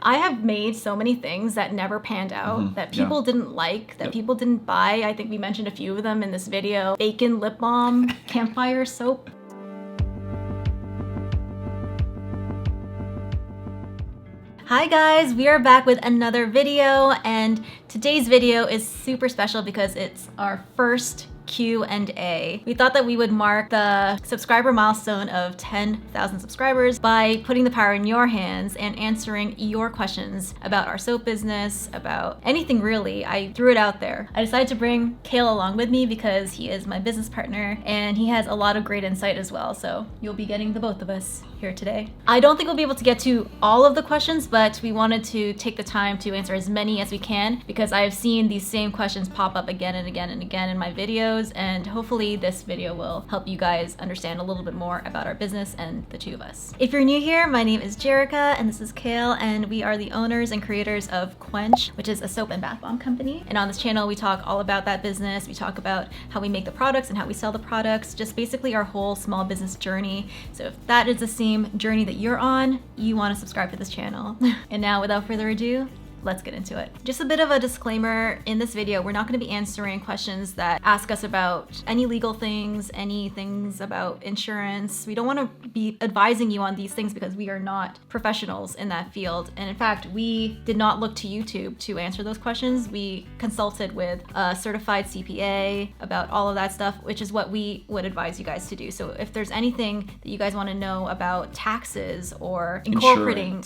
I have made so many things that never panned out, that people didn't like, that people didn't buy. I think we mentioned a few of them in this video. Bacon lip balm, campfire soap. Hi guys, we are back with another video, and today's video is super special because it's our first Q&A. We thought that we would mark the subscriber milestone of 10,000 subscribers by putting the power in your hands and answering your questions about our soap business, about anything really. I threw it out there. I decided to bring Cale along with me because he is my business partner and he has a lot of great insight as well. So you'll be getting the both of us here today. I don't think we'll be able to get to all of the questions, but we wanted to take the time to answer as many as we can because I've seen these same questions pop up again and again and again in my videos, and hopefully this video will help you guys understand a little bit more about our business and the two of us. If you're new here, my name is Jerika and this is Cale, and we are the owners and creators of Quench, which is a soap and bath bomb company. And on this channel, we talk all about that business. We talk about how we make the products and how we sell the products, just basically our whole small business journey. So if that is the same journey that you're on, you want to subscribe to this channel. And now, without further ado, let's get into it. Just a bit of a disclaimer, in this video, we're not going to be answering questions that ask us about any legal things, any things about insurance. We don't want to be advising you on these things because we are not professionals in that field. And in fact, we did not look to YouTube to answer those questions. We consulted with a certified CPA about all of that stuff, which is what we would advise you guys to do. So if there's anything that you guys want to know about taxes or incorporating,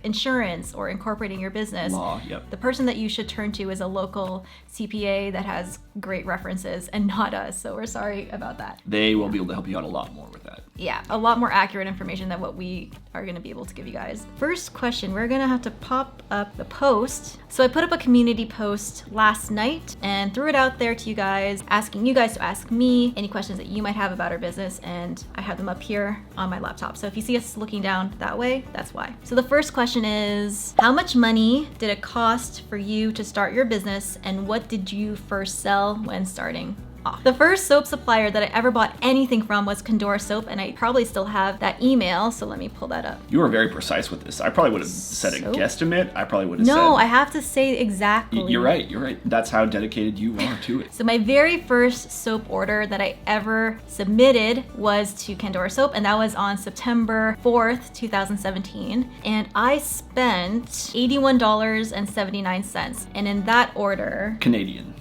insurance or incorporating your business, law, the person that you should turn to is a local CPA that has great references and not us. So we're sorry about that. They will be able to help you out a lot more with that. Yeah, a lot more accurate information than what we are going to be able to give you guys. First question, we're going to have to pop up the post. So I put up a community post last night and threw it out there to you guys, asking you guys to ask me any questions that you might have about our business, and I have them up here on my laptop. So if you see us looking down that way, that's why. So the first question is, how much money did it cost for you to start your business, and what did you first sell when starting off? The first soap supplier that I ever bought anything from was Condor Soap, and I probably still have that email, so let me pull that up. You were very precise with this. I probably would have said a guesstimate. I probably would have said... No, I have to say exactly. You're right, you're right. That's how dedicated you are to it. So my very first soap order that I ever submitted was to Condor Soap, and that was on September 4th, 2017. And I spent $81.79. And in that order... Canadian.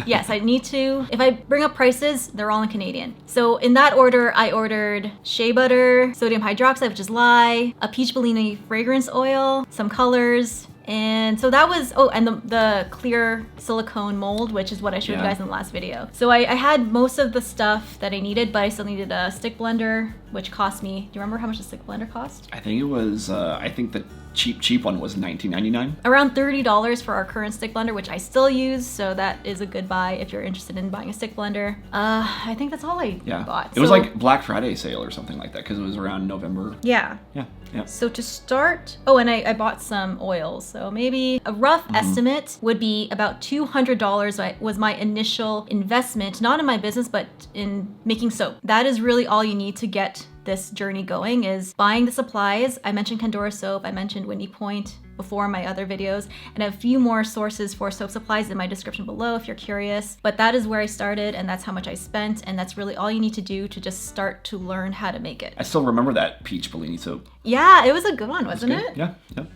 Yes, I need to. If I bring up prices, they're all in Canadian. So in that order, I ordered shea butter, sodium hydroxide, which is lye, a peach Bellini fragrance oil, some colors, and so that was, and the clear silicone mold, which is what I showed you guys in the last video. So I had most of the stuff that I needed, but I still needed a stick blender, which cost me, do you remember how much the stick blender cost? I think it was, I think the cheap one was $19.99. Around $30 for our current stick blender, which I still use, so that is a good buy if you're interested in buying a stick blender. I think that's all I bought. It was like Black Friday sale or something like that, because it was around November. Yeah. So to start, and I bought some oils. So maybe a rough estimate would be about $200 was my initial investment, not in my business, but in making soap. That is really all you need to get this journey going, is buying the supplies. I mentioned Condor Soap, I mentioned Windy Point before in my other videos, and a few more sources for soap supplies in my description below if you're curious. But that is where I started, and that's how much I spent, and that's really all you need to do to just start to learn how to make it. I still remember that peach Bellini soap. Yeah, it was a good one, wasn't it? Yeah.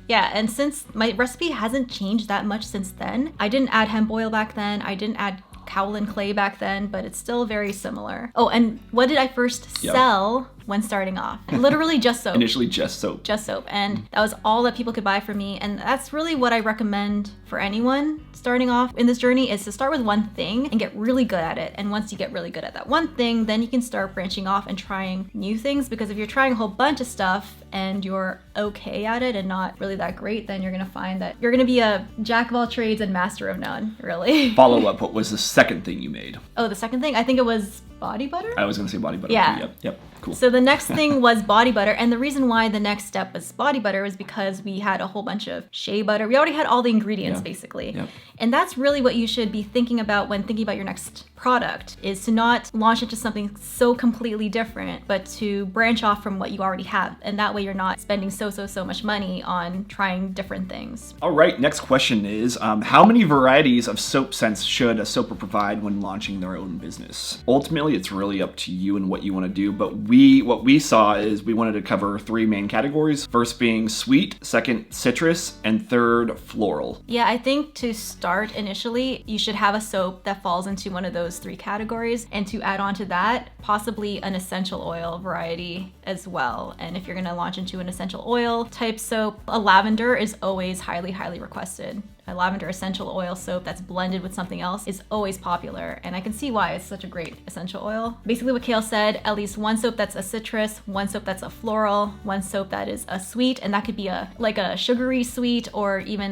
Yeah, and since my recipe hasn't changed that much since then, I didn't add hemp oil back then, I didn't add kaolin clay back then, but it's still very similar. And what did I first sell when starting off? Literally just soap. Initially just soap. Just soap. And that was all that people could buy from me. And that's really what I recommend for anyone starting off in this journey, is to start with one thing and get really good at it. And once you get really good at that one thing, then you can start branching off and trying new things. Because if you're trying a whole bunch of stuff and you're okay at it and not really that great, then you're gonna find that you're gonna be a jack of all trades and master of none, really. Follow up, what was the second thing you made? The second thing? I think it was body butter? I was gonna say body butter. Yeah. Yep. Cool. So the next thing was body butter. And the reason why the next step was body butter was because we had a whole bunch of shea butter. We already had all the ingredients basically. Yep. And that's really what you should be thinking about when thinking about your next product, is to not launch into something so completely different, but to branch off from what you already have. And that way you're not spending so much money on trying different things. All right, next question is, how many varieties of soap scents should a soaper provide when launching their own business? Ultimately, it's really up to you and what you want to do, but what we saw is we wanted to cover 3 main categories. First being sweet, second citrus, and third floral. Yeah, I think to start initially, you should have a soap that falls into one of those 3 categories, and to add on to that, possibly an essential oil variety as well. And if you're gonna launch into an essential oil type soap, a lavender is always highly requested. A lavender essential oil soap that's blended with something else is always popular, and I can see why it's such a great essential oil. Basically what Cale said, at least one soap that's a citrus, one soap that's a floral, one soap that is a sweet, and that could be like a sugary sweet or even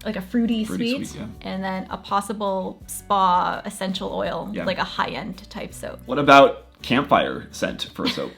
like a fruity sweet, yeah. And then a possible spa essential oil, like a high-end type soap. What about campfire scent for a soap?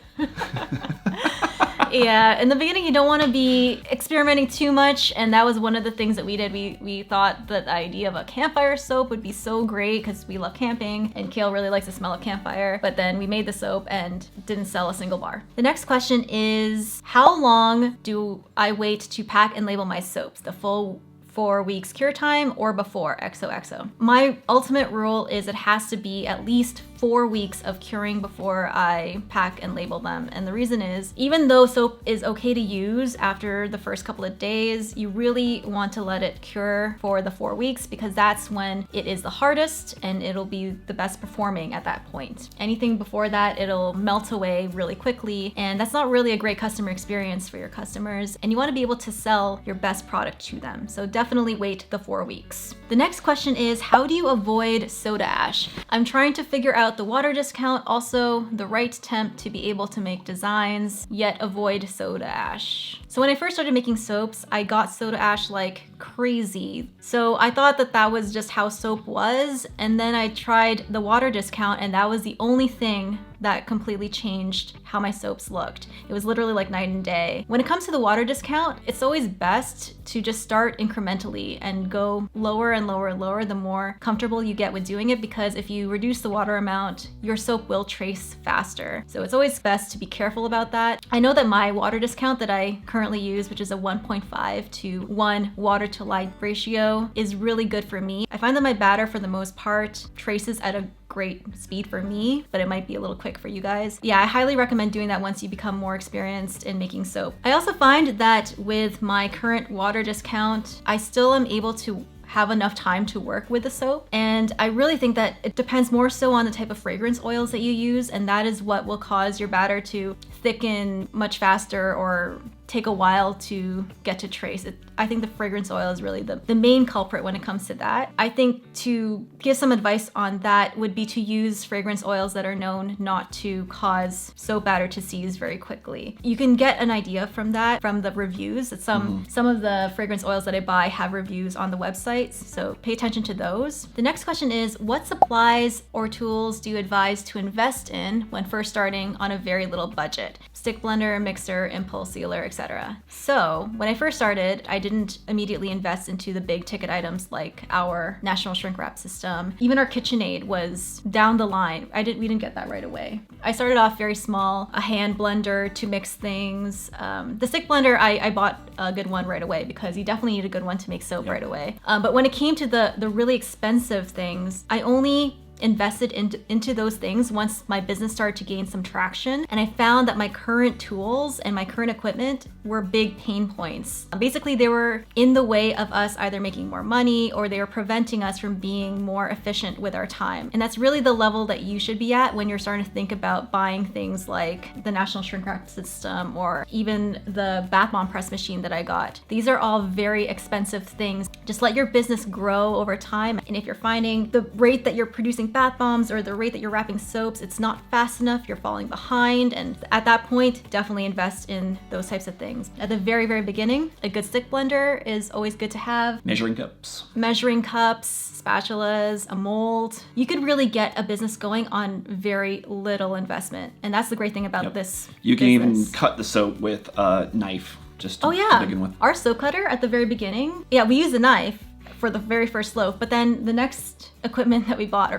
Yeah, in the beginning you don't want to be experimenting too much, and that was one of the things that we did. We thought that the idea of a campfire soap would be so great because we love camping and Cale really likes the smell of campfire, but then we made the soap and didn't sell a single bar. The next question is, how long do I wait to pack and label my soaps? The full 4 weeks cure time or before XOXO? My ultimate rule is it has to be at least 4 weeks of curing before I pack and label them. And the reason is, even though soap is okay to use after the first couple of days, you really want to let it cure for the 4 weeks, because that's when it is the hardest and it'll be the best performing at that point. Anything before that, it'll melt away really quickly, and that's not really a great customer experience for your customers, and you want to be able to sell your best product to them. So definitely wait the 4 weeks. The next question is, how do you avoid soda ash? I'm trying to figure out the water discount, also the right temp to be able to make designs, yet avoid soda ash. So when I first started making soaps, I got soda ash like crazy. So I thought that that was just how soap was, and then I tried the water discount, and that was the only thing that completely changed how my soaps looked. It was literally like night and day. When it comes to the water discount, it's always best to just start incrementally and go lower and lower and lower the more comfortable you get with doing it, because if you reduce the water amount, your soap will trace faster. So it's always best to be careful about that. I know that my water discount that I currently use, which is a 1.5 to 1 water to light ratio, is really good for me. I find that my batter for the most part traces at a great speed for me, but it might be a little quick for you guys. Yeah, I highly recommend doing that once you become more experienced in making soap. I also find that with my current water discount, I still am able to have enough time to work with the soap. And I really think that it depends more so on the type of fragrance oils that you use, and that is what will cause your batter to thicken much faster or take a while to get to trace. I think the fragrance oil is really the main culprit when it comes to that. I think to give some advice on that would be to use fragrance oils that are known not to cause soap batter to seize very quickly. You can get an idea from that from the reviews. Some of the fragrance oils that I buy have reviews on the websites, so pay attention to those. The next question is, what supplies or tools do you advise to invest in when first starting on a very little budget? Stick blender, mixer, impulse sealer, etc. So when I first started, I didn't immediately invest into the big ticket items like our national shrink wrap system. Even our KitchenAid was down the line. We didn't get that right away. I started off very small, a hand blender to mix things. The stick blender, I bought a good one right away because you definitely need a good one to make soap right away. But when it came to the really expensive things, I only invested into those things once my business started to gain some traction, and I found that my current tools and my current equipment were big pain points. Basically, they were in the way of us either making more money or they were preventing us from being more efficient with our time. And that's really the level that you should be at when you're starting to think about buying things like the national shrink wrap system or even the bath bomb press machine that I got. These are all very expensive things. Just let your business grow over time, and if you're finding the rate that you're producing producing bath bombs or the rate that you're wrapping soaps, it's not fast enough, you're falling behind. And at that point, definitely invest in those types of things. At the very, very beginning, a good stick blender is always good to have. Measuring cups. Measuring cups, spatulas, a mold. You could really get a business going on very little investment. And that's the great thing about this You can business. even cut the soap with a knife just to begin with. Our soap cutter at the very beginning, we use a knife for the very first loaf, but then the next equipment that we bought,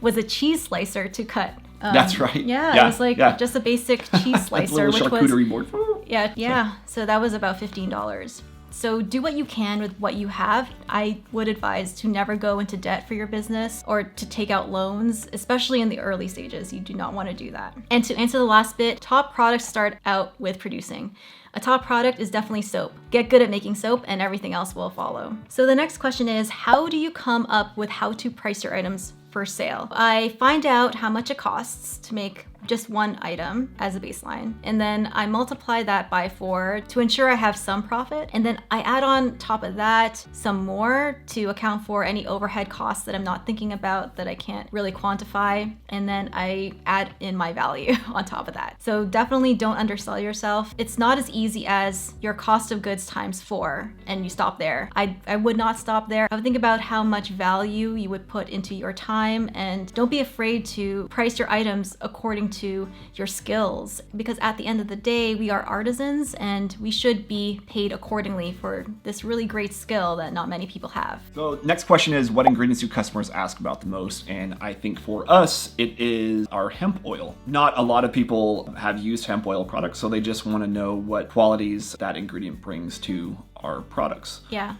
was a cheese slicer to cut. That's right. Yeah, it was like just a basic cheese slicer, which charcuterie board. So that was about $15. So do what you can with what you have. I would advise to never go into debt for your business or to take out loans, especially in the early stages. You do not want to do that. And to answer the last bit, top products start out with producing. A top product is definitely soap. Get good at making soap and everything else will follow. So the next question is, how do you come up with how to price your items for sale? I find out how much it costs to make just one item as a baseline. And then I multiply that by 4 to ensure I have some profit. And then I add on top of that some more to account for any overhead costs that I'm not thinking about that I can't really quantify. And then I add in my value on top of that. So definitely don't undersell yourself. It's not as easy as your cost of goods times 4 and you stop there. I would not stop there. I would think about how much value you would put into your time, and don't be afraid to price your items according to your skills, because at the end of the day, we are artisans and we should be paid accordingly for this really great skill that not many people have. So next question is, what ingredients do customers ask about the most? And I think for us, it is our hemp oil. Not a lot of people have used hemp oil products, so they just want to know what qualities that ingredient brings to our products. Yeah,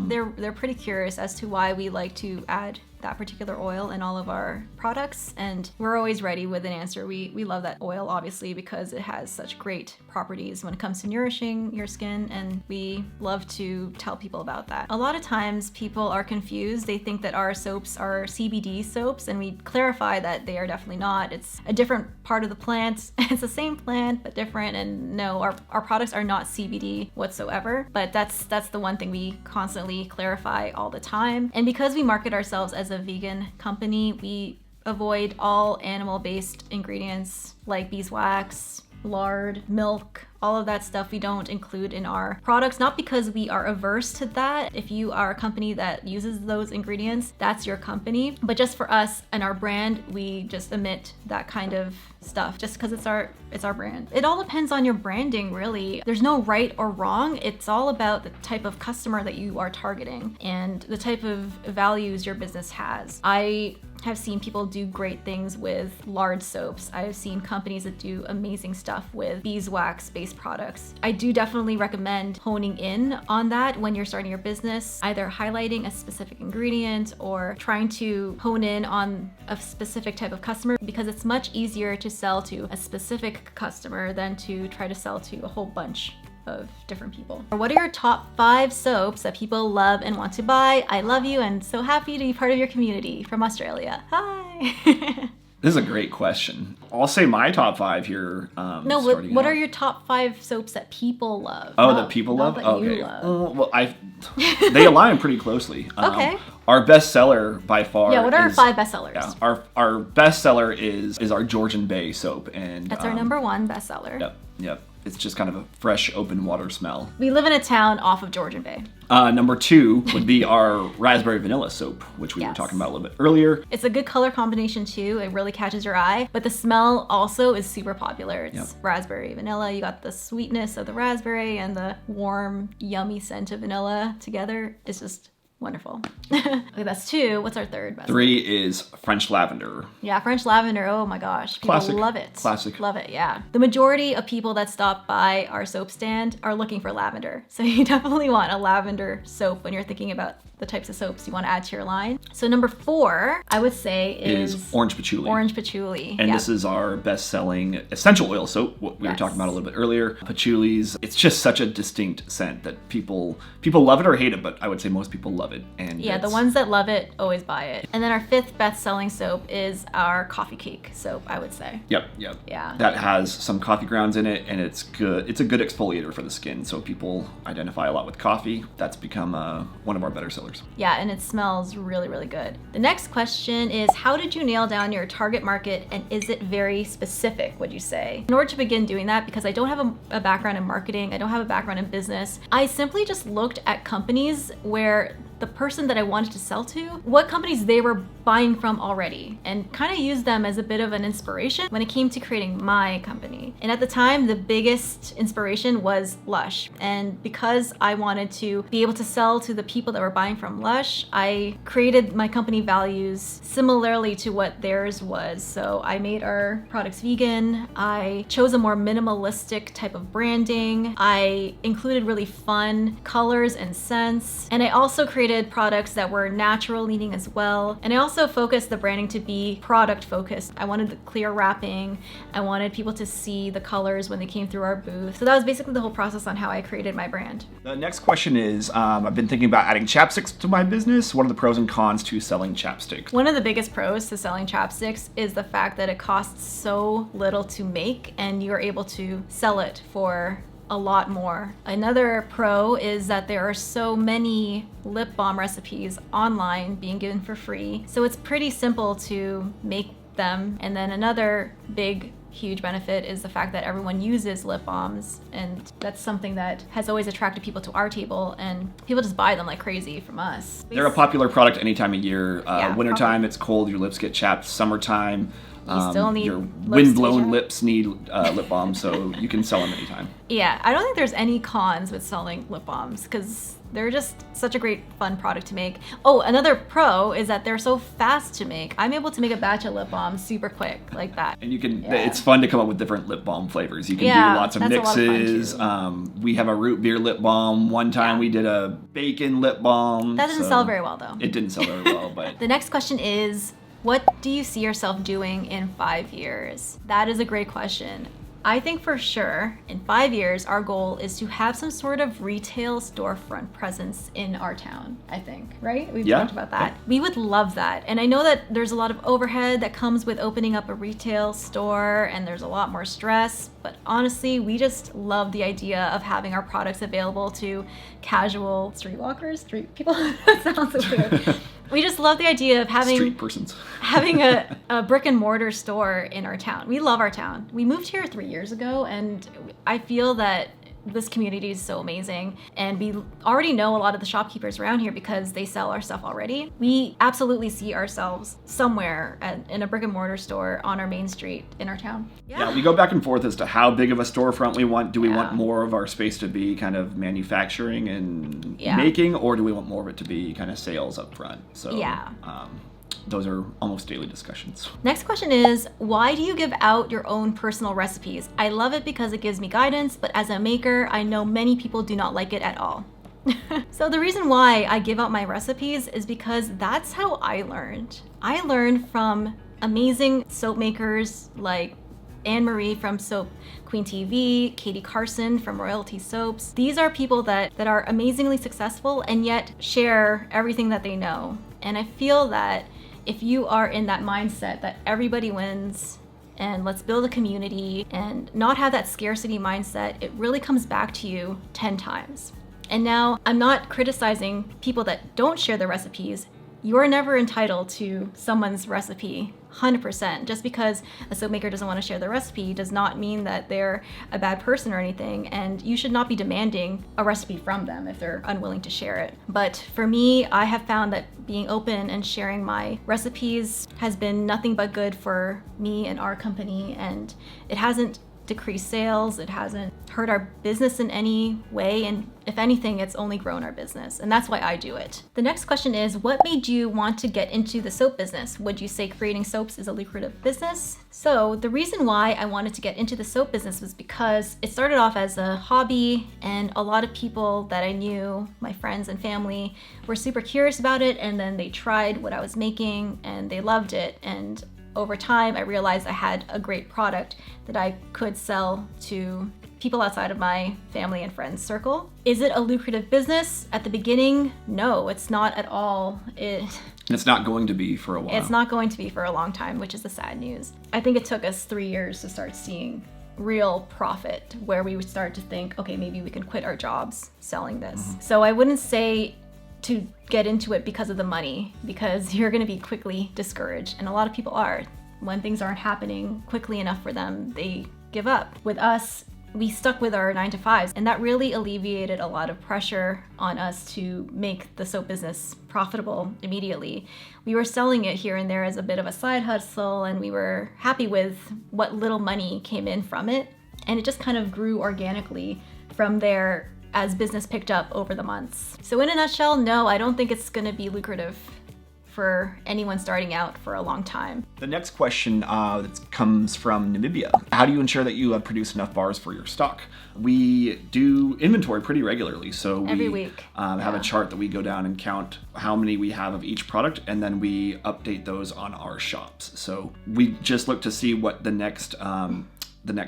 they're pretty curious as to why we like to add that particular oil in all of our products, and we're always ready with an answer. We love that oil, obviously, because it has such great properties when it comes to nourishing your skin, and we love to tell people about that. A lot of times people are confused. They think that our soaps are CBD soaps, and we clarify that they are definitely not. It's a different part of the plant. It's the same plant, but different, and no, our products are not CBD whatsoever, but that's the one thing we constantly clarify all the time. And because we market ourselves as a vegan company, we avoid all animal-based ingredients like beeswax, lard, milk, all of that stuff we don't include in our products, not because we are averse to that. If you are a company that uses those ingredients, that's your company. But just for us and our brand, we just omit that kind of stuff just because it's our brand. It all depends on your branding, really. There's no right or wrong. It's all about the type of customer that you are targeting and the type of values your business has. I have seen people do great things with lard soaps. I have seen companies that do amazing stuff with beeswax-based products. I do definitely recommend honing in on that when you're starting your business, either highlighting a specific ingredient or trying to hone in on a specific type of customer, because it's much easier to sell to a specific customer than to try to sell to a whole bunch of different people. What are your top 5 soaps that people love and want to buy? I love you and so happy to be part of your community from Australia. Hi. This is a great question. I'll say my top 5 here. No, what are your top 5 soaps that people love? Oh, that people love? That Okay. you love. Well, they align pretty closely. Okay. Our bestseller by far. Yeah, what are our 5 bestsellers? Yeah, our bestseller is our Georgian Bay soap, and that's our number 1 bestseller. Yep. It's just kind of a fresh, open water smell. We live in a town off of Georgian Bay. Number 2 would be our raspberry vanilla soap, which we were talking about a little bit earlier. It's a good color combination too. It really catches your eye, but the smell also is super popular. It's raspberry vanilla. You got the sweetness of the raspberry and the warm, yummy scent of vanilla together. It's just wonderful. Okay, that's 2. What's our 3rd best? 3 is French lavender. Yeah, French lavender. Oh my gosh. People Classic. love it. Classic. Love it, yeah. The majority of people that stop by our soap stand are looking for lavender. So you definitely want a lavender soap when you're thinking about the types of soaps you want to add to your line. So number 4, I would say is orange patchouli. Orange patchouli. And this is our best-selling essential oil soap, what we were talking about a little bit earlier. Patchouli's, it's just such a distinct scent that people love it or hate it, but I would say most people love it. And yeah, the ones that love it always buy it. And then our 5th best-selling soap is our coffee cake soap, I would say. Yep. Yeah. That has some coffee grounds in it, and it's good. It's a good exfoliator for the skin. So people identify a lot with coffee. That's become one of our better sellers. Yeah, and it smells really, really good. The next question is, how did you nail down your target market, and is it very specific, would you say? In order to begin doing that, because I don't have a background in marketing, I don't have a background in business, I simply just looked at companies where the person that I wanted to sell to, what companies they were buying from already, and kind of used them as a bit of an inspiration when it came to creating my company. And at the time, the biggest inspiration was Lush. And because I wanted to be able to sell to the people that were buying from Lush, I created my company values similarly to what theirs was. So I made our products vegan. I chose a more minimalistic type of branding. I included really fun colors and scents. And I also created products that were natural leaning as well. And I also focused the branding to be product focused. I wanted the clear wrapping. I wanted people to see the colors when they came through our booth. So that was basically the whole process on how I created my brand. The next question is, I've been thinking about adding chapsticks to my business. What are the pros and cons to selling chapsticks? One of the biggest pros to selling chapsticks is the fact that it costs so little to make and you're able to sell it for a lot more. Another pro is that there are so many lip balm recipes online being given for free. So it's pretty simple to make them. And then another huge benefit is the fact that everyone uses lip balms, and that's something that has always attracted people to our table, and people just buy them like crazy from us. They're a popular product any time of year. Yeah, wintertime, it's cold, your lips get chapped. Summertime, you still need your lips wind-blown lips need lip balm, so you can sell them anytime. Yeah, I don't think there's any cons with selling lip balms because they're just such a great fun product to make. Oh, another pro is that they're so fast to make. I'm able to make a batch of lip balm super quick like that. And you can, it's fun to come up with different lip balm flavors. You can do lots of mixes. We have a root beer lip balm. One time we did a bacon lip balm. That didn't sell very well though. It didn't sell very well, but. The next question is, what do you see yourself doing in 5 years? That is a great question. I think for sure in 5 years, our goal is to have some sort of retail storefront presence in our town, I think, right? We've talked about that. Yeah. We would love that. And I know that there's a lot of overhead that comes with opening up a retail store, and there's a lot more stress, but honestly, we just love the idea of having our products available to casual street walkers, street people. That sounds so weird. We just love the idea of having street persons. having a brick and mortar store in our town. We love our town. We moved here 3 years ago, and I feel that this community is so amazing, and we already know a lot of the shopkeepers around here because they sell our stuff already. We absolutely see ourselves somewhere in a brick and mortar store on our main street in our town. Yeah, we go back and forth as to how big of a storefront we want. Do we want more of our space to be kind of manufacturing and making, or do we want more of it to be kind of sales up front? So those are almost daily discussions. Next question is, why do you give out your own personal recipes? I love it because it gives me guidance, but as a maker, I know many people do not like it at all. So the reason why I give out my recipes is because that's how I learned. I learned from amazing soap makers like Anne-Marie from Soap Queen TV, Katie Carson from Royalty Soaps. These are people that are amazingly successful and yet share everything that they know. And I feel that if you are in that mindset that everybody wins and let's build a community and not have that scarcity mindset, it really comes back to you 10 times. And now I'm not criticizing people that don't share their recipes. You're never entitled to someone's recipe 100%. Just because a soap maker doesn't want to share their recipe does not mean that they're a bad person or anything, and you should not be demanding a recipe from them if they're unwilling to share it. But for me, I have found that being open and sharing my recipes has been nothing but good for me and our company, and it hasn't decreased sales, it hasn't hurt our business in any way, and if anything, it's only grown our business, and that's why I do it. The next question is, what made you want to get into the soap business? Would you say creating soaps is a lucrative business? So the reason why I wanted to get into the soap business was because it started off as a hobby, and a lot of people that I knew, my friends and family, were super curious about it, and then they tried what I was making and they loved it, and over time I realized I had a great product that I could sell to people outside of my family and friends circle. Is it a lucrative business? At the beginning, no, it's not at all. It's not going to be for a while. It's not going to be for a long time, which is the sad news. I think it took us 3 years to start seeing real profit, where we would start to think, okay, maybe we can quit our jobs selling this. So I wouldn't say to get into it because of the money, because you're going to be quickly discouraged, and a lot of people are. When things aren't happening quickly enough for them, they give up. With us, we stuck with our 9-to-5s, and that really alleviated a lot of pressure on us to make the soap business profitable immediately. We were selling it here and there as a bit of a side hustle, and we were happy with what little money came in from it, and it just kind of grew organically from there as business picked up over the months. So in a nutshell, no, I don't think it's gonna be lucrative for anyone starting out for a long time. The next question that comes from Namibia. How do you ensure that you produce enough bars for your stock? We do inventory pretty regularly. So Every we week. Have a chart that we go down and count how many we have of each product, and then we update those on our shops. So we just look to see what the next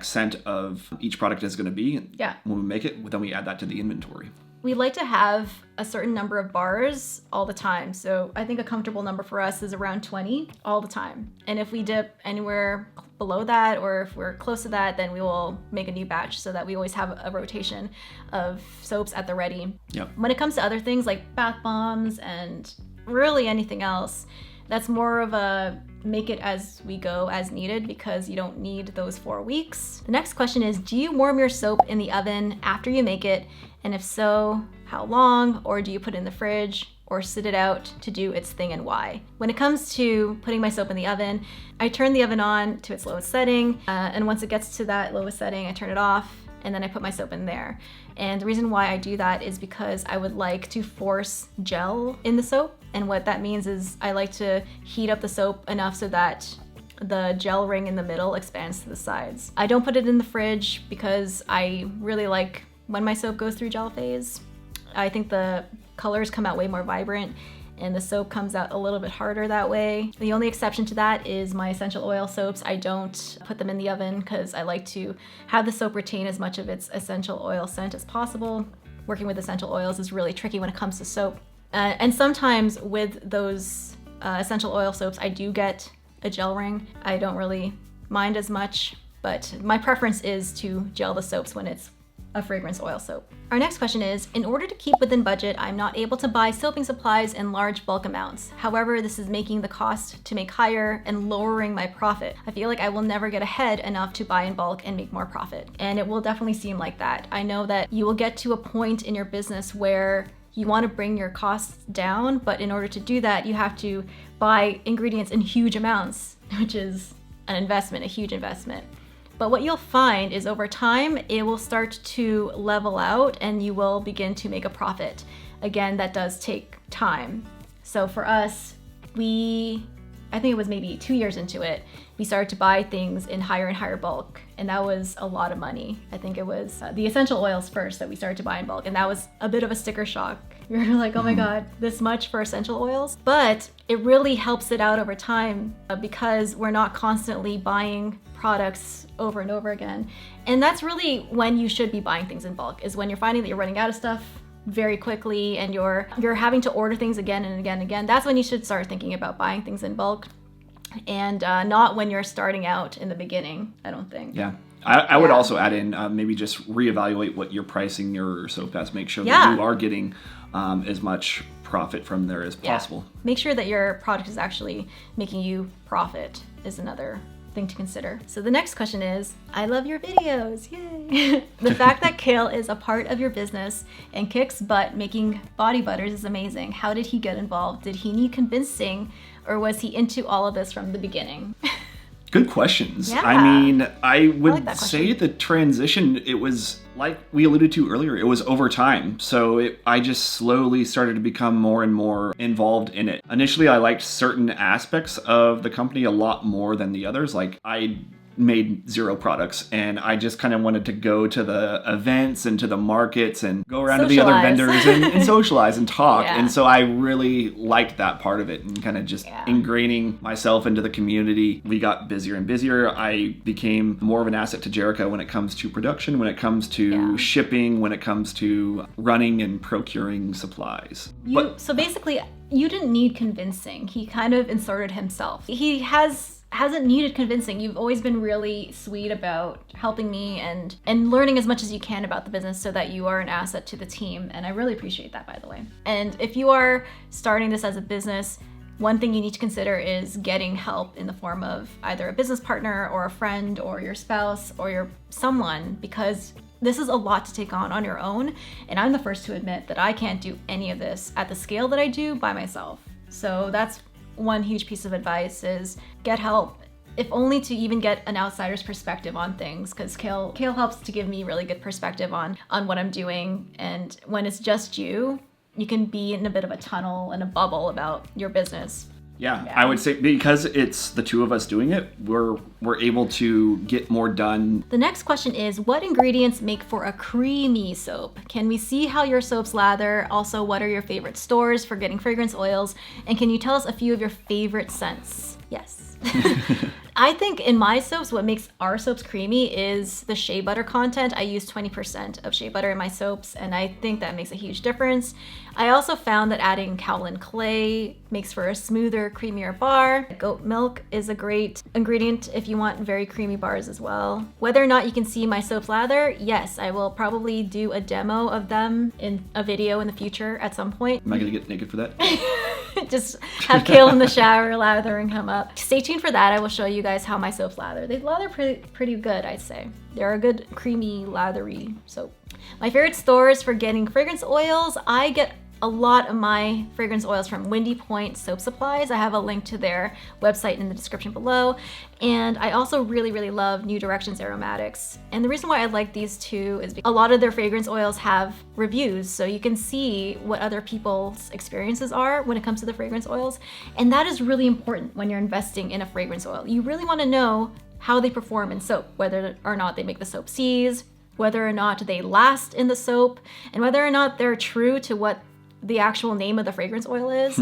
scent of each product is going to be. Yeah. When we make it, then we add that to the inventory. We like to have a certain number of bars all the time. So I think a comfortable number for us is around 20 all the time. And if we dip anywhere below that, or if we're close to that, then we will make a new batch so that we always have a rotation of soaps at the ready. Yep. When it comes to other things like bath bombs and really anything else, that's more of a make it as we go as needed, because you don't need those 4 weeks. The next question is, do you warm your soap in the oven after you make it? And if so, how long? Or do you put it in the fridge or sit it out to do its thing, and why? When it comes to putting my soap in the oven, I turn the oven on to its lowest setting. And once it gets to that lowest setting, I turn it off, and then I put my soap in there. And the reason why I do that is because I would like to force gel in the soap. And what that means is I like to heat up the soap enough so that the gel ring in the middle expands to the sides. I don't put it in the fridge because I really like when my soap goes through gel phase. I think the colors come out way more vibrant, and the soap comes out a little bit harder that way. The only exception to that is my essential oil soaps. I don't put them in the oven because I like to have the soap retain as much of its essential oil scent as possible. Working with essential oils is really tricky when it comes to soap. And sometimes with those essential oil soaps, I do get a gel ring. I don't really mind as much, but my preference is to gel the soaps when it's a fragrance oil soap. Our next question is, in order to keep within budget, I'm not able to buy soaping supplies in large bulk amounts. However, this is making the cost to make higher and lowering my profit. I feel like I will never get ahead enough to buy in bulk and make more profit. And it will definitely seem like that. I know that you will get to a point in your business where you want to bring your costs down, but in order to do that, you have to buy ingredients in huge amounts, which is an investment, a huge investment. But what you'll find is over time, it will start to level out and you will begin to make a profit. Again, that does take time. So for us, I think it was maybe 2 years into it, we started to buy things in higher and higher bulk. And that was a lot of money. I think it was the essential oils first that we started to buy in bulk. And that was a bit of a sticker shock. We were like, oh my God, this much for essential oils? But it really helps it out over time because we're not constantly buying products over and over again. And that's really when you should be buying things in bulk, is when you're finding that you're running out of stuff very quickly and you're having to order things again and again and again. That's when you should start thinking about buying things in bulk, and not when you're starting out in the beginning, I don't think. Yeah. I would also add in maybe just reevaluate what you're pricing your soap as. Make sure that you are getting as much profit from there as possible. Make sure that your product is actually making you profit is another thing to consider. So the next question is, I love your videos, yay! The fact that Cale is a part of your business and kicks butt making body butters is amazing. How did he get involved? Did he need convincing, or was he into all of this from the beginning? Good questions. Yeah. I mean, I would like say the transition, it was like we alluded to earlier, it was over time. So I just slowly started to become more and more involved in it. Initially, I liked certain aspects of the company a lot more than the others. Like I made 0 products, and I just kind of wanted to go to the events and to the markets and go around to the other vendors and socialize and talk. And so I really liked that part of it, and kind of just ingraining myself into the community. We got busier and busier. I became more of an asset to Jerika when it comes to production, when it comes to shipping, when it comes to running and procuring supplies. So basically, you didn't need convincing. He kind of inserted himself. He hasn't needed convincing. You've always been really sweet about helping me and learning as much as you can about the business so that you are an asset to the team. And I really appreciate that, by the way. And if you are starting this as a business, one thing you need to consider is getting help in the form of either a business partner or a friend or your spouse or your someone, because this is a lot to take on your own. And I'm the first to admit that I can't do any of this at the scale that I do by myself. So that's one huge piece of advice, is get help, if only to even get an outsider's perspective on things, because Cale helps to give me really good perspective on what I'm doing. And when it's just you can be in a bit of a tunnel and a bubble about your business. Yeah, I would say because it's the two of us doing it, we're able to get more done. The next question is, what ingredients make for a creamy soap? Can we see how your soaps lather? Also, what are your favorite stores for getting fragrance oils? And can you tell us a few of your favorite scents? Yes. I think in my soaps, what makes our soaps creamy is the shea butter content. I use 20% of shea butter in my soaps, and I think that makes a huge difference. I also found that adding kaolin clay makes for a smoother, creamier bar. Goat milk is a great ingredient if you want very creamy bars as well. Whether or not you can see my soaps lather, yes, I will probably do a demo of them in a video in the future at some point. Am I gonna get naked for that? Just have Cale in the shower lathering him up. Stay tuned for that. I will show you guys how my soaps lather. They lather pretty good, I'd say. They're a good creamy, lathery soap. My favorite stores for getting fragrance oils, I get a lot of my fragrance oils from Windy Point Soap Supplies. I have a link to their website in the description below. And I also really love New Directions Aromatics. And the reason why I like these two is because a lot of their fragrance oils have reviews, so you can see what other people's experiences are when it comes to the fragrance oils. And that is really important when you're investing in a fragrance oil. You really want to know how they perform in soap, whether or not they make the soap seize, whether or not they last in the soap, and whether or not they're true to what the actual name of the fragrance oil is.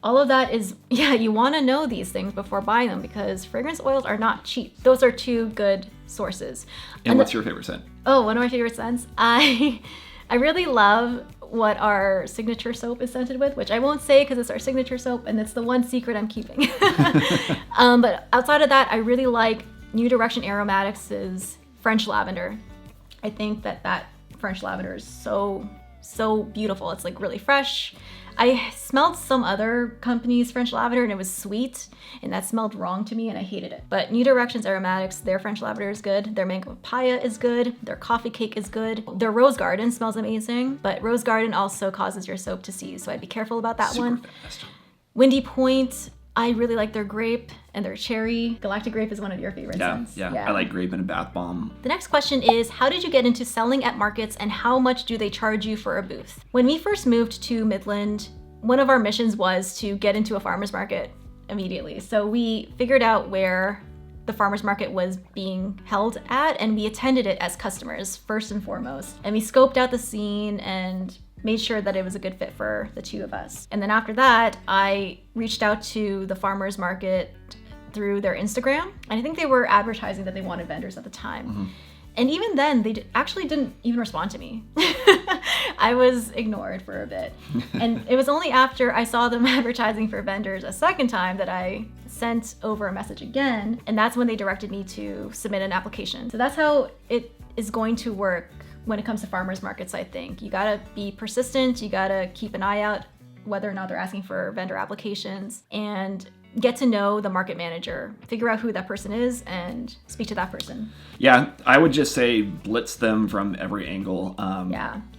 All of that is, you want to know these things before buying them, because fragrance oils are not cheap. Those are two good sources. And what's your favorite scent? Oh, one of my favorite scents? I really love what our signature soap is scented with, which I won't say because it's our signature soap and it's the one secret I'm keeping. But outside of that, I really like New Direction Aromatics' French lavender. I think that French lavender is so beautiful. It's like really fresh. I smelled some other company's French lavender and it was sweet, and that smelled wrong to me and I hated it. But New Directions Aromatics, their French lavender is good. Their mango papaya is good. Their coffee cake is good. Their rose garden smells amazing, but rose garden also causes your soap to seize, so I'd be careful about that one. Fast. Windy Point, I really like their grape and their cherry. Galactic grape is one of your favorite scents. Yeah, I like grape and a bath bomb. The next question is, how did you get into selling at markets and how much do they charge you for a booth? When we first moved to Midland, one of our missions was to get into a farmer's market immediately. So we figured out where the farmer's market was being held at, and we attended it as customers first and foremost. And we scoped out the scene and made sure that it was a good fit for the two of us. And then after that, I reached out to the farmer's market through their Instagram. And I think they were advertising that they wanted vendors at the time. Mm-hmm. And even then, they actually didn't even respond to me. I was ignored for a bit. And it was only after I saw them advertising for vendors a second time that I sent over a message again. And that's when they directed me to submit an application. So that's how it is going to work when it comes to farmers markets, I think. You gotta be persistent, you gotta keep an eye out whether or not they're asking for vendor applications, and get to know the market manager, figure out who that person is, and speak to that person. Yeah, I would just say blitz them from every angle.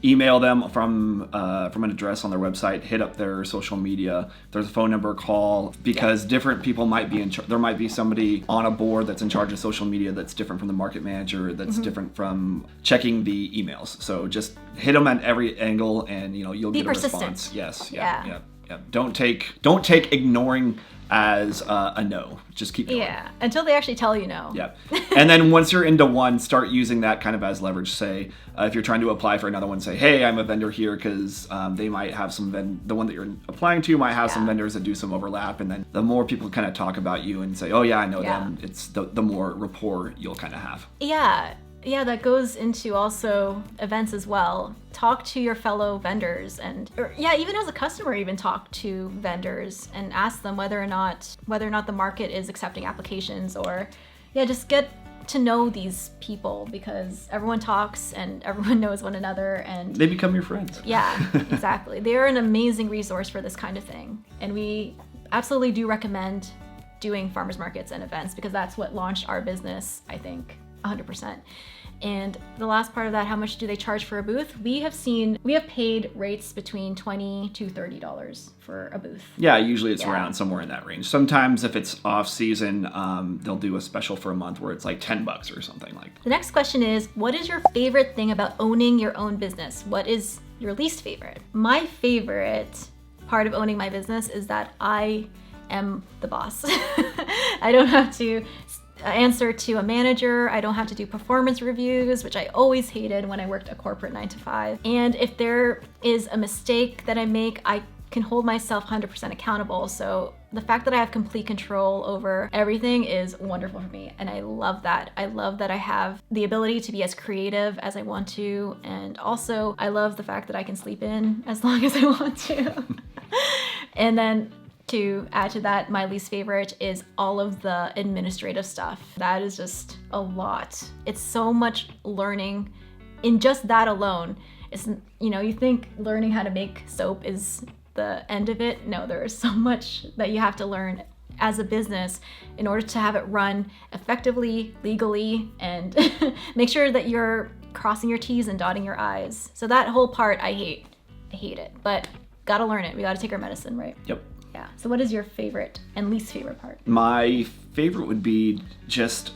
Email them from an address on their website, hit up their social media. There's a phone number, call, because different people might be there might be somebody on a board that's in charge of social media that's different from the market manager, that's different from checking the emails. So just hit them at every angle and you'll get a response. Yes, yeah. Yeah. Don't take ignoring as a no. Just keep going. Yeah, until they actually tell you no. Yep. And then once you're into one, start using that kind of as leverage. Say, if you're trying to apply for another one, say, hey, I'm a vendor here, because they might have the one that you're applying to might have some vendors that do some overlap. And then the more people kind of talk about you and say, oh yeah, I know them, it's the more rapport you'll kind of have. Yeah. Yeah, that goes into also events as well. Talk to your fellow vendors even as a customer, even talk to vendors and ask them whether or not the market is accepting applications, or just get to know these people, because everyone talks and everyone knows one another and they become your friends. Yeah, exactly. They're an amazing resource for this kind of thing. And we absolutely do recommend doing farmers markets and events, because that's what launched our business, I think. 100%. And the last part of that, how much do they charge for a booth? We have paid rates between $20 to $30 for a booth. Yeah, usually it's around somewhere in that range. Sometimes if it's off season, they'll do a special for a month where it's like $10 or something like that. The next question is, what is your favorite thing about owning your own business? What is your least favorite? My favorite part of owning my business is that I am the boss. I don't have to answer to a manager. I don't have to do performance reviews, which I always hated when I worked a corporate 9-to-5. And if there is a mistake that I make, I can hold myself 100% accountable. So the fact that I have complete control over everything is wonderful for me. And I love that. I love that I have the ability to be as creative as I want to. And also I love the fact that I can sleep in as long as I want to. And then to add to that, my least favorite is all of the administrative stuff. That is just a lot. It's so much learning in just that alone. It's, you think learning how to make soap is the end of it. No, there is so much that you have to learn as a business in order to have it run effectively, legally, and make sure that you're crossing your T's and dotting your I's. So that whole part I hate. I hate it, but gotta learn it. We gotta take our medicine, right? Yep. Yeah. So what is your favorite and least favorite part? My favorite would be just,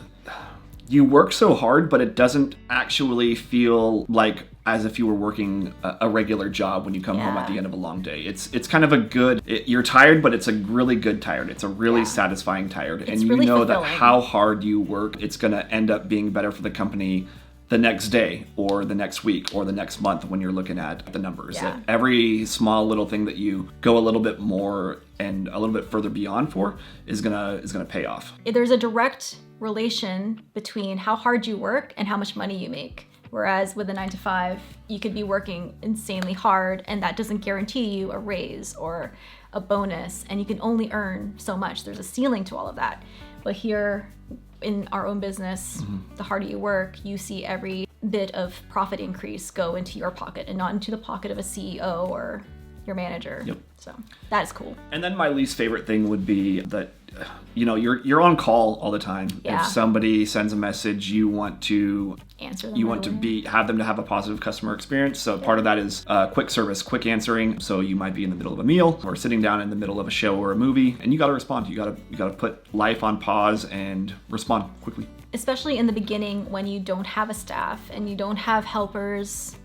you work so hard, but it doesn't actually feel like as if you were working a regular job when you come home at the end of a long day. It's kind of a good, you're tired, but it's a really good tired. It's a really satisfying tired. It's and you really know fulfilling. that how hard you work, it's going to end up being better for the company the next day or the next week or the next month when you're looking at the numbers. Yeah. That every small little thing that you go a little bit more and a little bit further beyond for is gonna pay off. There's a direct relation between how hard you work and how much money you make. Whereas with a 9-to-5, you could be working insanely hard and that doesn't guarantee you a raise or a bonus, and you can only earn so much. There's a ceiling to all of that. But here in our own business, the harder you work, you see every bit of profit increase go into your pocket and not into the pocket of a CEO or your manager. Yep. So that is cool. And then my least favorite thing would be that, you're on call all the time. Yeah. If somebody sends a message, you want to Answer them. You want to have them to have a positive customer experience. So part of that is quick service, quick answering. So you might be in the middle of a meal or sitting down in the middle of a show or a movie, and you got to respond. You got to put life on pause and respond quickly. Especially in the beginning when you don't have a staff and you don't have helpers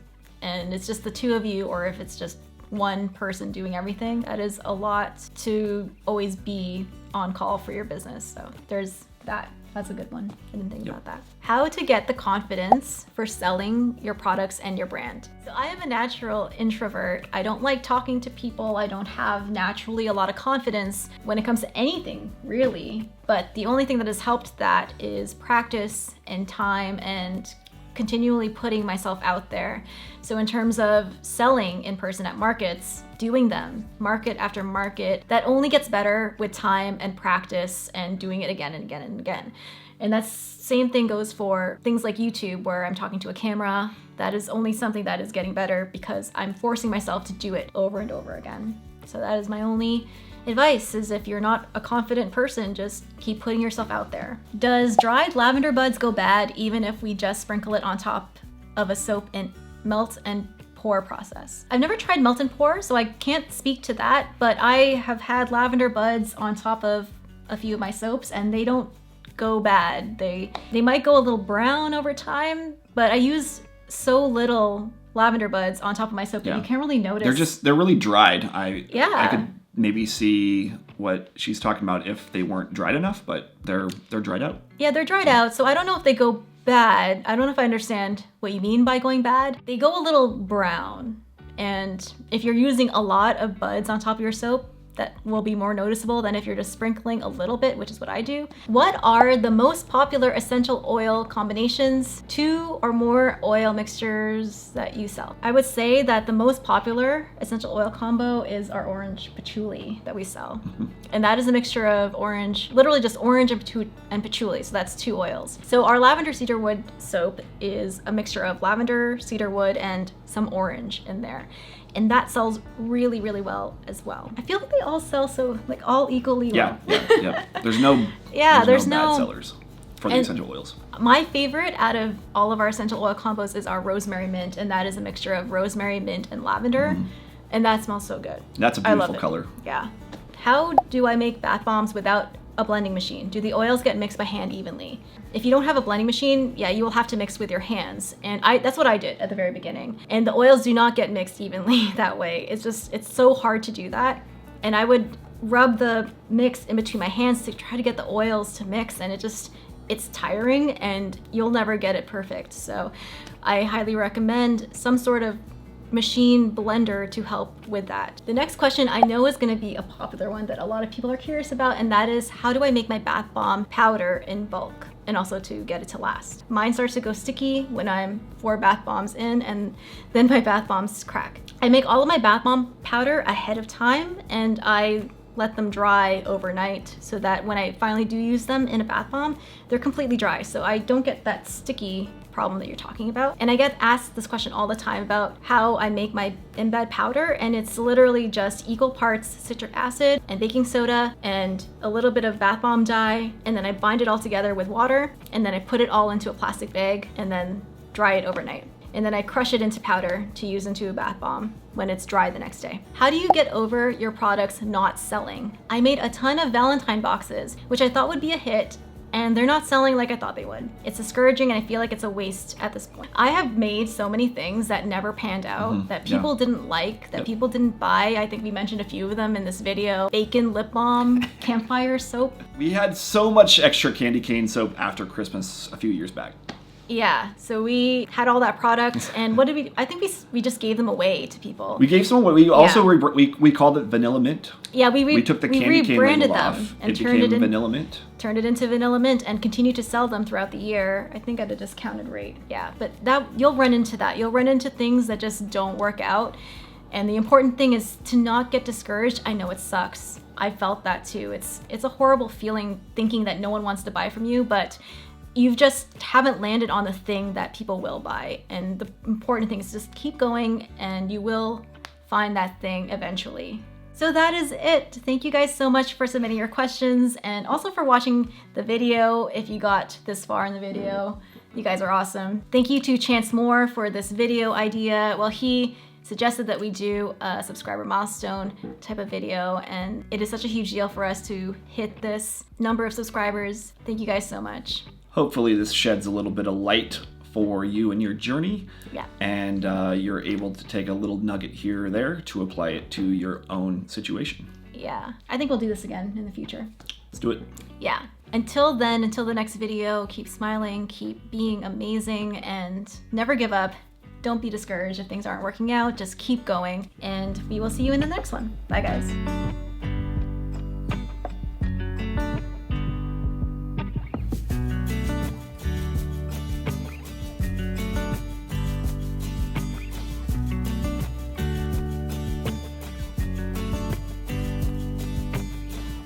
and it's just the two of you, or if it's just one person doing everything, that is a lot to always be on call for your business. So there's that. That's a good one. I didn't think about that. How to get the confidence for selling your products and your brand. So I am a natural introvert. I don't like talking to people. I don't have naturally a lot of confidence when it comes to anything, really. But the only thing that has helped that is practice and time and continually putting myself out there. So in terms of selling in person at markets, doing them market after market, that only gets better with time and practice and doing it again and again and again. And that's same thing goes for things like YouTube, where I'm talking to a camera. That is only something that is getting better because I'm forcing myself to do it over and over again. So that is my only advice, is if you're not a confident person, just keep putting yourself out there. Does dried lavender buds go bad even if we just sprinkle it on top of a soap and melt and pour process? I've never tried melt and pour, so I can't speak to that, but I have had lavender buds on top of a few of my soaps and they don't go bad. They might go a little brown over time, but I use so little lavender buds on top of my soap that you can't really notice. They're really dried. I could maybe see what she's talking about if they weren't dried enough, but they're dried out. Yeah, they're dried out, so I don't know if they go bad. I don't know if I understand what you mean by going bad. They go a little brown, and if you're using a lot of buds on top of your soap, that will be more noticeable than if you're just sprinkling a little bit, which is what I do. What are the most popular essential oil combinations, 2 or more oil mixtures that you sell? I would say that the most popular essential oil combo is our orange patchouli that we sell. And that is a mixture of orange, literally just orange and patchouli, so that's 2 oils. So our lavender cedarwood soap is a mixture of lavender, cedarwood, and some orange in there. And that sells really, really well as well. I feel like they all sell so like all equally well. Yeah. There's no bad sellers for the essential oils. My favorite out of all of our essential oil combos is our rosemary mint, and that is a mixture of rosemary, mint, and lavender. And that smells so good. That's a beautiful color. Yeah. How do I make bath bombs without a blending machine? Do the oils get mixed by hand evenly? If you don't have a blending machine, yeah, you will have to mix with your hands. And that's what I did at the very beginning. And the oils do not get mixed evenly that way. It's so hard to do that. And I would rub the mix in between my hands to try to get the oils to mix, and it's tiring and you'll never get it perfect. So I highly recommend some sort of machine blender to help with that. The next question I know is going to be a popular one that a lot of people are curious about, and that is, how do I make my bath bomb powder in bulk and also to get it to last? Mine starts to go sticky when I'm 4 bath bombs in, and then my bath bombs crack. I make all of my bath bomb powder ahead of time, and I let them dry overnight so that when I finally do use them in a bath bomb, they're completely dry, so I don't get that sticky problem that you're talking about. And I get asked this question all the time about how I make my embed powder, and it's literally just equal parts citric acid and baking soda and a little bit of bath bomb dye, and then I bind it all together with water, and then I put it all into a plastic bag and then dry it overnight. And then I crush it into powder to use into a bath bomb when it's dry the next day. How do you get over your products not selling? I made a ton of Valentine boxes, which I thought would be a hit, and they're not selling like I thought they would. It's discouraging, and I feel like it's a waste at this point. I have made so many things that never panned out, that people didn't like, that people didn't buy. I think we mentioned a few of them in this video. Bacon lip balm, campfire soap. We had so much extra candy cane soap after Christmas a few years back. Yeah, so we had all that product, and what did we, I think we just gave them away to people. We gave some away. We also, we called it Vanilla Mint. Yeah, we took the candy cane label off. And it became Vanilla Mint. Turned it into Vanilla Mint and continued to sell them throughout the year, I think at a discounted rate. Yeah, but you'll run into that. You'll run into things that just don't work out. And the important thing is to not get discouraged. I know it sucks. I felt that too. It's a horrible feeling thinking that no one wants to buy from you, but you just haven't landed on the thing that people will buy. And the important thing is just keep going, and you will find that thing eventually. So that is it. Thank you guys so much for submitting your questions, and also for watching the video. If you got this far in the video, you guys are awesome. Thank you to Chance Moore for this video idea. Well, he suggested that we do a subscriber milestone type of video, and it is such a huge deal for us to hit this number of subscribers. Thank you guys so much. Hopefully this sheds a little bit of light for you and your journey. Yeah. And you're able to take a little nugget here or there to apply it to your own situation. Yeah, I think we'll do this again in the future. Let's do it. Yeah. Until then, until the next video, keep smiling, keep being amazing, and never give up. Don't be discouraged if things aren't working out. Just keep going, and we will see you in the next one. Bye, guys.